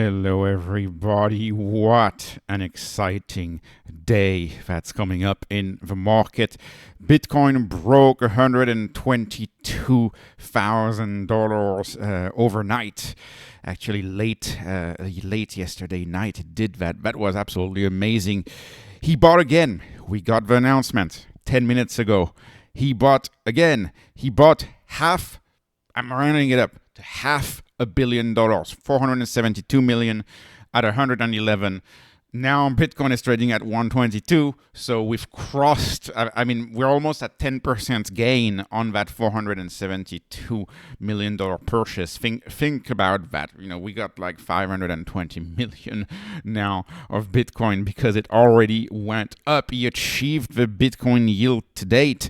Hello, everybody. What an exciting day that's coming up in the market. Bitcoin broke $122,000 overnight. Actually, late yesterday night, it did that. That was absolutely amazing. He bought again. We got the announcement 10 minutes ago. He bought again. He bought half. I'm rounding it up to $500 million, 472 million at 111. Now Bitcoin is trading at 122, so we've crossed. We're almost at 10% gain on that $472 million purchase. Think about that. We got like 520 million now of Bitcoin because it already went up. He achieved the Bitcoin yield to date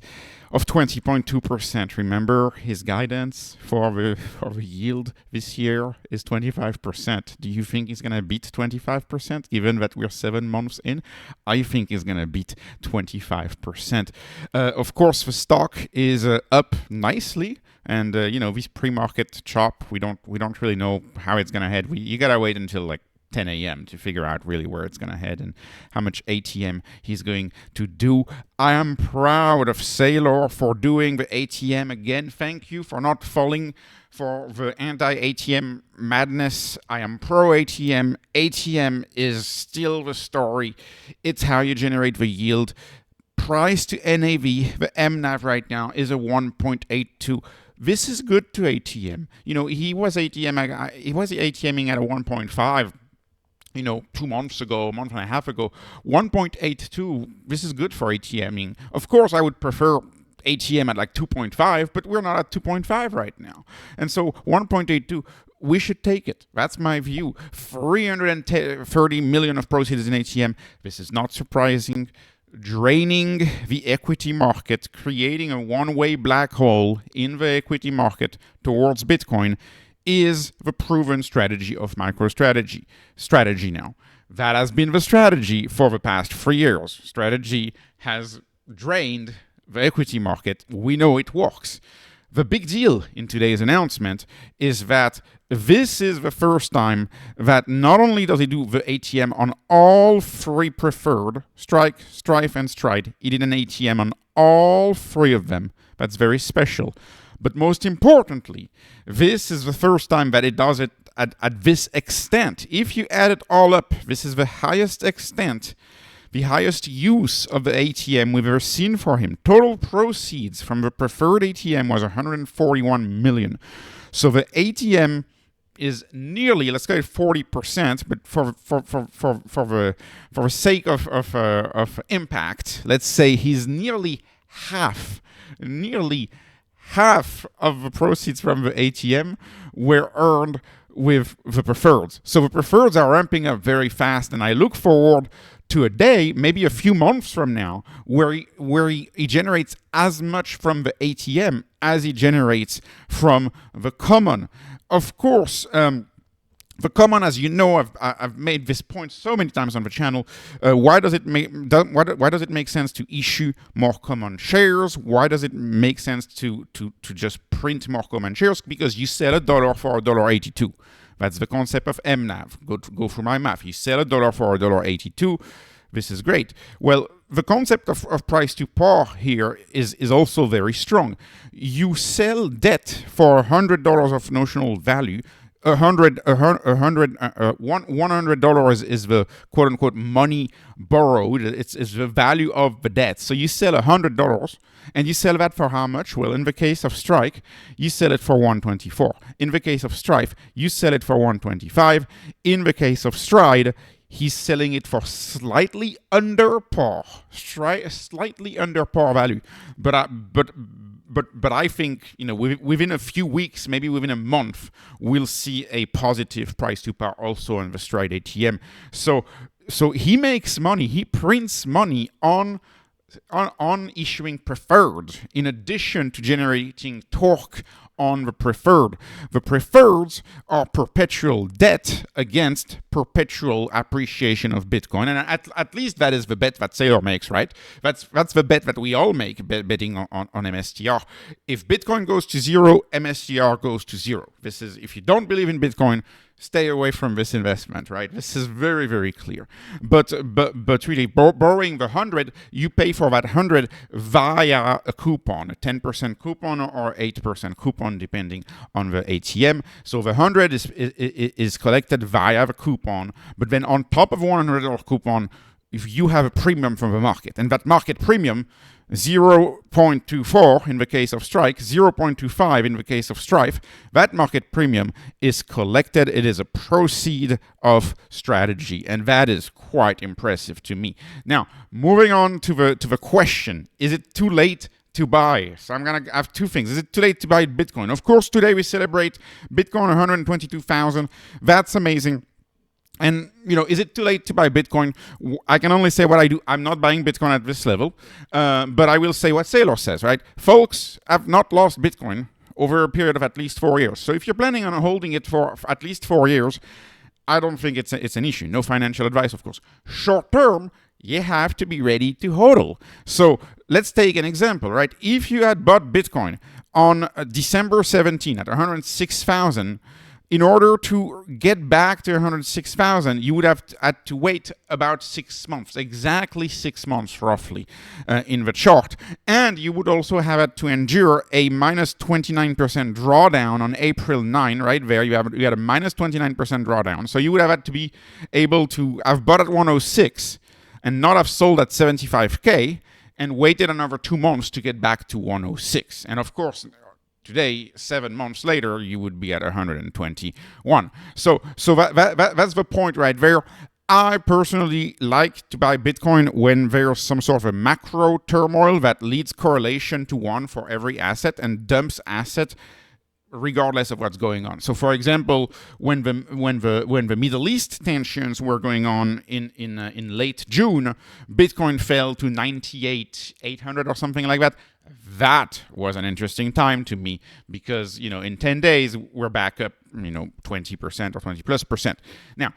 of 20.2%. Remember, his guidance for the yield this year is 25%. Do you think he's going to beat 25%, given that we're 7 months in? I think he's going to beat 25%. Of course, the stock is up nicely. And, this pre-market chop, we don't really know how it's going to head. You got to wait until like 10 a.m. to figure out really where it's going to head and how much ATM he's going to do. I am proud of Saylor for doing the ATM again. Thank you for not falling for the anti-ATM madness. I am pro-ATM. ATM is still the story. It's how you generate the yield. Price to NAV, the MNAV right now is a 1.82. This is good to ATM. He was ATMing at a 1.5. 2 months ago, a month and a half ago, 1.82, this is good for ATMing. Of course, I would prefer ATM at like 2.5, but we're not at 2.5 right now. And so 1.82, we should take it. That's my view. 330 million of proceeds in ATM. This is not surprising. Draining the equity market, creating a one-way black hole in the equity market towards Bitcoin is the proven strategy of MicroStrategy. Strategy now. That has been the strategy for the past 3 years. Strategy has drained the equity market. We know it works. The big deal in today's announcement is that this is the first time that not only does he do the ATM on all three preferred, Strike, Strife, and Stride, he did an ATM on all three of them. That's very special. But most importantly, this is the first time that it does it at this extent. If you add it all up, this is the highest extent, the highest use of the ATM we've ever seen for him. Total proceeds from the preferred ATM was 141 million. So the ATM is nearly, let's go 40%, but for the sake of impact, let's say he's nearly half of the proceeds from the ATM were earned with the preferreds. So the preferreds are ramping up very fast, and I look forward to a day, maybe a few months from now, where he generates as much from the ATM as he generates from the common. Of course, the common, as you know, I've made this point so many times on the channel. Why does it make sense to issue more common shares? Why does it make sense to just print more common shares? Because you sell $1 for $1.82. That's the concept of MNAV. Go through my math. You sell $1 for $1.82. This is great. Well, the concept of price to par here is also very strong. You sell debt for $100 of notional value. $100 is the quote unquote money borrowed. It's the value of the debt. So you sell $100 and you sell that for how much? Well, in the case of Strike, you sell it for 124. In the case of Strife, you sell it for 125. In the case of Stride, he's selling it for slightly under par. Slightly under par value. But I think, within a few weeks, maybe within a month, we'll see a positive price to par also on the Stride ATM. So he makes money. He prints money on issuing preferred, in addition to generating torque on the preferred. The preferreds are perpetual debt against perpetual appreciation of Bitcoin. And at least that is the bet that Saylor makes, right? That's the bet that we all make betting on MSTR. If Bitcoin goes to zero, MSTR goes to zero. This is, if you don't believe in Bitcoin, stay away from this investment, right? This is very, very clear. But really, borrowing the 100, you pay for that 100 via a coupon, a 10% coupon or 8% coupon, depending on the ATM. So the 100 is collected via the coupon, but then on top of $100 coupon, if you have a premium from the market, and that market premium 0.24 in the case of Strike, 0.25 in the case of Strife, that market premium is collected. It is a proceed of strategy, and that is quite impressive to me. Now, moving on to the question, is it too late to buy? So I'm gonna have two things. Is it too late to buy Bitcoin? Of course, today we celebrate Bitcoin 122,000. That's amazing. And, is it too late to buy Bitcoin? I can only say what I do. I'm not buying Bitcoin at this level, but I will say what Saylor says, right? Folks have not lost Bitcoin over a period of at least 4 years. So if you're planning on holding it for at least 4 years, I don't think it's an issue. No financial advice, of course. Short term, you have to be ready to hodl. So let's take an example, right? If you had bought Bitcoin on December 17 at 106,000, in order to get back to 106,000, you would have had to wait about 6 months, exactly 6 months roughly in the chart. And you would also have had to endure a minus 29% drawdown on April 9, right there. You had a minus 29% drawdown. So you would have had to be able to have bought at 106 and not have sold at 75K and waited another 2 months to get back to 106. And of course, today, 7 months later, you would be at 121. So that's the point right there. I personally like to buy Bitcoin when there's some sort of a macro turmoil that leads correlation to 1 for every asset and dumps asset regardless of what's going on. So, for example, when the Middle East tensions were going on in late June, Bitcoin fell to 98,800 or something like that. That was an interesting time to me because, in 10 days, we're back up, 20% or 20+%. Now,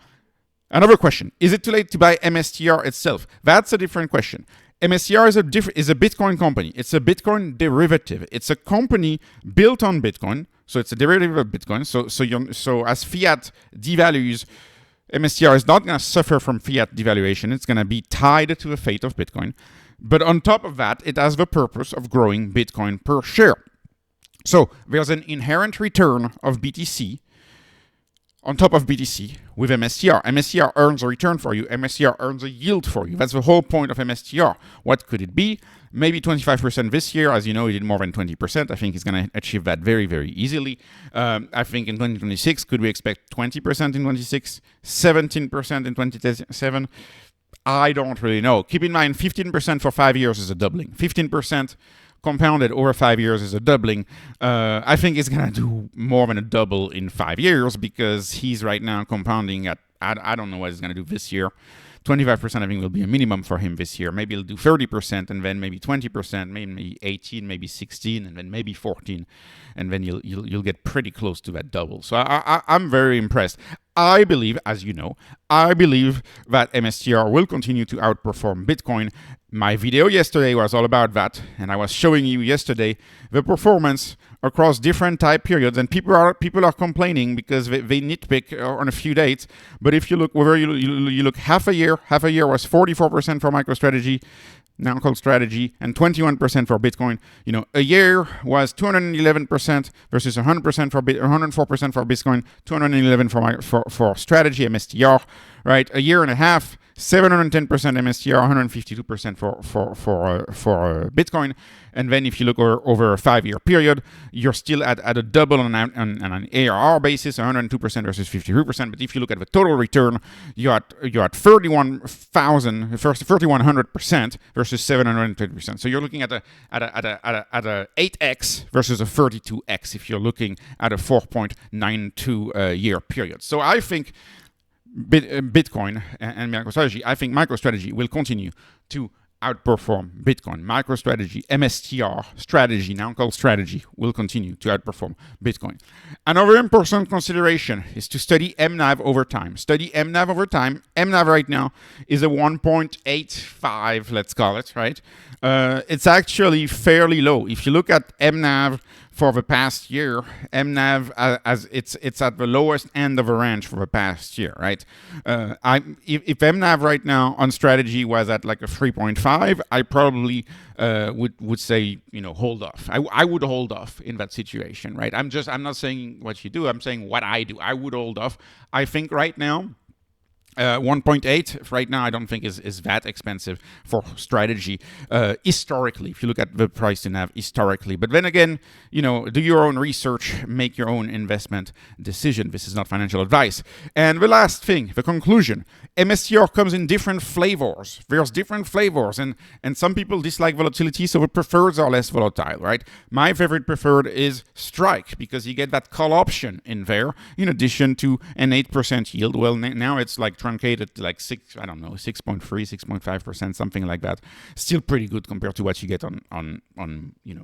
another question. Is it too late to buy MSTR itself? That's a different question. MSTR is a Bitcoin company. It's a Bitcoin derivative. It's a company built on Bitcoin. So it's a derivative of Bitcoin. So as fiat devalues, MSTR is not going to suffer from fiat devaluation. It's going to be tied to the fate of Bitcoin. But on top of that, it has the purpose of growing Bitcoin per share. So there's an inherent return of BTC on top of BTC with MSTR. MSTR earns a return for you. MSTR earns a yield for you. That's the whole point of MSTR. What could it be? Maybe 25% this year. As you know, it did more than 20%. I think it's going to achieve that very, very easily. I think in 2026, could we expect 20% in 26, 17% in 27? I don't really know. Keep in mind, 15% for 5 years is a doubling. 15% compounded over 5 years is a doubling. I think it's going to do more than a double in 5 years because he's right now compounding at, I don't know what he's going to do this year. 25% I think will be a minimum for him this year. Maybe he'll do 30% and then maybe 20%, maybe 18, maybe 16, and then maybe 14. And then you'll get pretty close to that double. So I'm very impressed. I believe, as you know, that MSTR will continue to outperform Bitcoin. My video yesterday was all about that, and I was showing you yesterday the performance across different time periods, and people are complaining because they nitpick on a few dates. But if you look whether you look half a year was 44% for MicroStrategy, now called Strategy, and 21% for Bitcoin. A year was 211% versus 100% for 104% for Bitcoin, 211 for Strategy MSTR, right? A year and a half, 710% MSTR, 152% for Bitcoin. And then if you look over a 5-year period, you're still at a double on an ARR basis, 102% versus 53%. But if you look at the total return, you're at 3,100% versus 720%. So you're looking at a 8x versus a 32x if you're looking at a 4.92 year period. So I think Bitcoin and MicroStrategy, I think MicroStrategy will continue to outperform Bitcoin. MicroStrategy, MSTR, Strategy, now called Strategy, will continue to outperform Bitcoin. Another important consideration is to study MNAV over time. Study MNAV over time. MNAV right now is a 1.85, let's call it, right? It's actually fairly low. If you look at MNAV for the past year, MNAV as it's at the lowest end of a range for the past year, right? If MNAV right now on strategy was at like a 3.5, I probably would say, hold off. I would hold off in that situation, right? I'm not saying what you do. I'm saying what I do. I would hold off. I think right now, 1.8 right now I don't think is that expensive for strategy historically, if you look at the price to NAV historically. But then again, do your own research, make your own investment decision. This is not financial advice. And the last thing, the conclusion, MSTR comes in different flavors. There's different flavors, and some people dislike volatility, so the preferreds are less volatile, right? My favorite preferred is Strike, because you get that call option in there in addition to an 8% yield. Well, now it's like truncated to like 6.3, 6.5%, something like that. Still pretty good compared to what you get on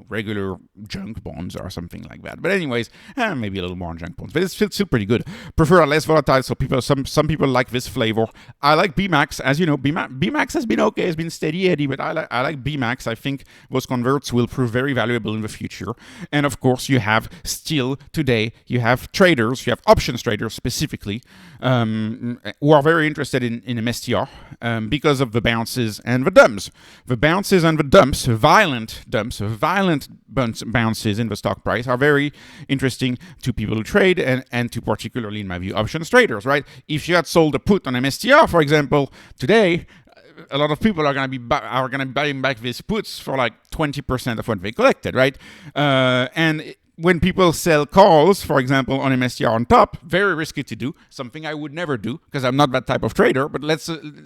regular junk bonds or something like that. But anyways, maybe a little more on junk bonds, but it's still pretty good. Prefer less volatile, so some people like this flavor. I like BMAX, as you know. BMAX has been okay, has been steady Eddie, but I like BMAX. I think those converts will prove very valuable in the future. And of course, you have still today, you have traders, you have options traders specifically, who are very interested in MSTR because of the bounces and the dumps. The bounces and the dumps, violent bounces in the stock price are very interesting to people who trade and to particularly, in my view, options traders, right? If you had sold a put on MSTR, for example, today, a lot of people are going to be buying back these puts for like 20% of what they collected, right? And when people sell calls, for example, on MSTR on top, very risky to do, something I would never do because I'm not that type of trader, but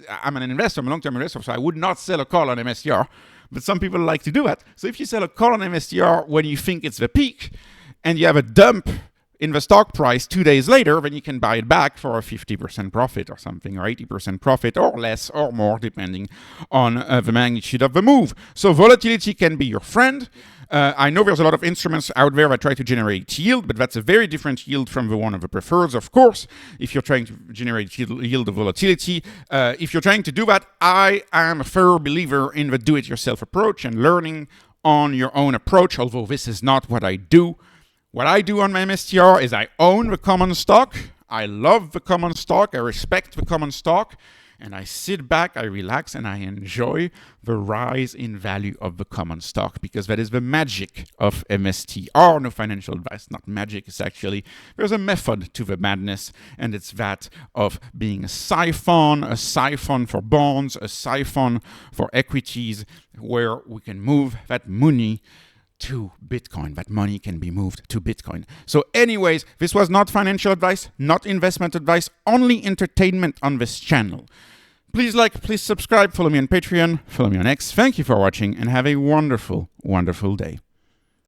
I'm an investor, I'm a long-term investor, so I would not sell a call on MSTR, but some people like to do that. So if you sell a call on MSTR when you think it's the peak and you have a dump in the stock price 2 days later, then you can buy it back for a 50% profit or something, or 80% profit, or less or more, depending on the magnitude of the move. So volatility can be your friend. I know there's a lot of instruments out there that try to generate yield, but that's a very different yield from the one of the preferreds, of course, if you're trying to generate yield of volatility. If you're trying to do that, I am a firm believer in the do-it-yourself approach and learning on your own approach, although this is not what I do. What I do on my MSTR is I own the common stock. I love the common stock. I respect the common stock. And I sit back, I relax, and I enjoy the rise in value of the common stock, because that is the magic of MSTR. No financial advice, not magic. It's actually, there's a method to the madness, and it's that of being a siphon for bonds, a siphon for equities, where we can move that money to Bitcoin. That money can be moved to Bitcoin. So anyways, this was not financial advice, not investment advice, only entertainment on this channel. Please like, please subscribe, follow me on Patreon, follow me on X. Thank you for watching and have a wonderful, wonderful day.